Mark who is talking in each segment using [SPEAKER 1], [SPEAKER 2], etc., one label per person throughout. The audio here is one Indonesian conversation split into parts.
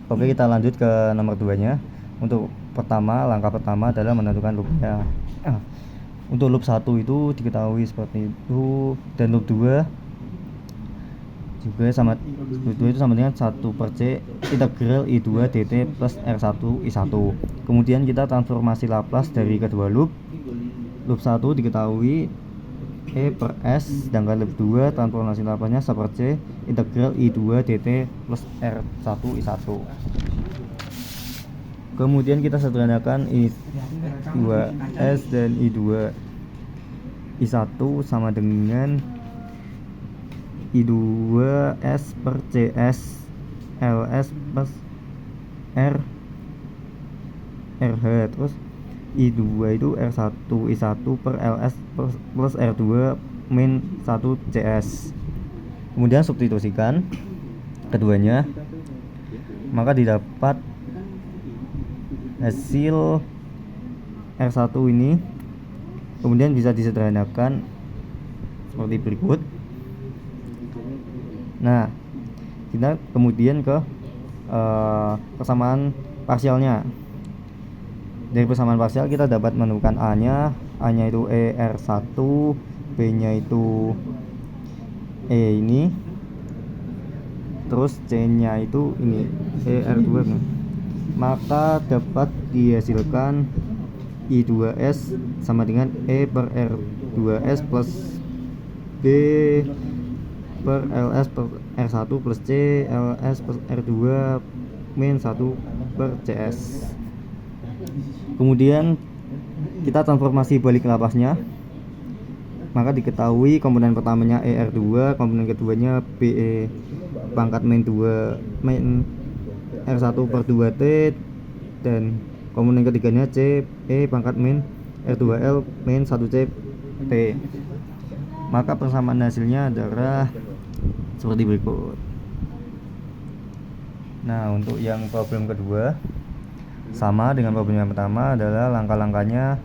[SPEAKER 1] Oke, kita lanjut ke nomor 2-nya. Untuk langkah pertama adalah menentukan loopnya. Untuk loop 1 itu diketahui seperti itu, dan loop 2 juga sama. Loop 2 itu sama dengan 1 per C integral I2 dt plus R1 I1. Kemudian kita transformasi Laplace dari kedua loop. Loop 1 diketahui E per S, sedangkan loop 2 transformasi Laplace-nya 1 per C integral I2 dt plus R1 I1. Kemudian kita sederhanakan I2S dan I2I1 sama dengan I2S per CS LS plus RH, terus I2 itu R1 I1 per LS plus R2 min 1 CS. Kemudian substitusikan keduanya, maka didapat hasil R1 ini. Kemudian bisa disederhanakan seperti berikut. Nah, kita kemudian ke persamaan parsialnya. Dari persamaan parsial kita dapat menemukan A-nya itu ER1, B-nya itu E ini, terus C-nya itu ini ER2. Maka dapat dihasilkan I2S sama dengan E per R2S plus B per LS per R1 plus C LS per R2 min 1 per CS. Kemudian kita transformasi balik Laplace-nya, maka diketahui komponen pertamanya ER2, komponen keduanya BE pangkat min 2 min R1 per 2T, dan komponen ketiganya C E pangkat min R2L min 1C T. Maka persamaan hasilnya adalah seperti berikut. Nah, untuk yang problem kedua sama dengan problem yang pertama, adalah langkah-langkahnya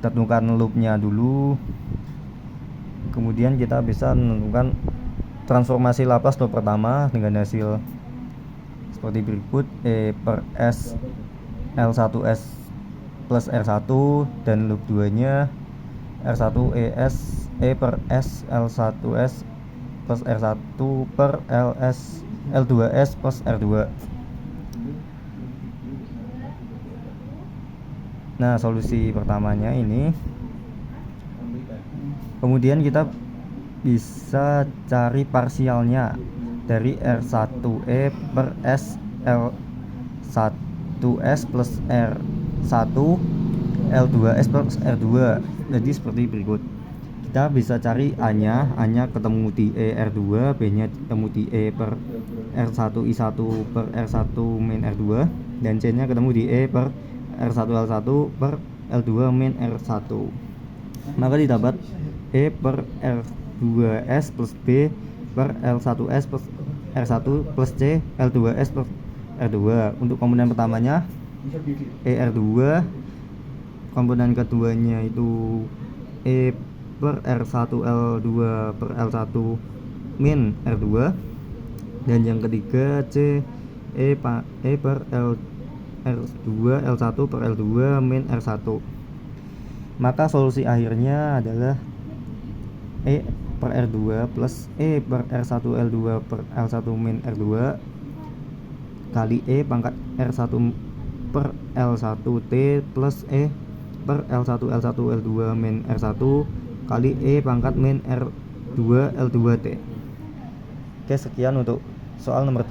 [SPEAKER 1] tentukan loopnya dulu. Kemudian kita bisa menentukan transformasi Laplace loop pertama dengan hasil seperti berikut: E per S L1S plus R1, dan loop 2 nya R1 ES E per S L1S plus R1 per LS L2S plus R2. Nah, solusi pertamanya ini. Kemudian kita bisa cari parsialnya dari R1E per S L1S plus R1 L2S plus R2. Jadi seperti berikut. Kita bisa cari A-nya ketemu di E R2, B-nya ketemu di E per R1 I1 per R1 min R2, dan C-nya ketemu di E per R1 L1 per L2 min R1. Maka didapat E per R2S plus B per L1S plus R1 plus C L2S plus R2. Untuk komponen pertamanya ER2, komponen keduanya itu E per R1 L2 per L1 min R2, dan yang ketiga C E per R2 L1 per L2 min R1. Maka solusi akhirnya adalah E per R2 plus E per R1 L2 per L1 min R2 kali E pangkat R1 per L1T plus E per L1 L2 min R1 kali E pangkat min R2 L2T. Oke, sekian untuk soal nomor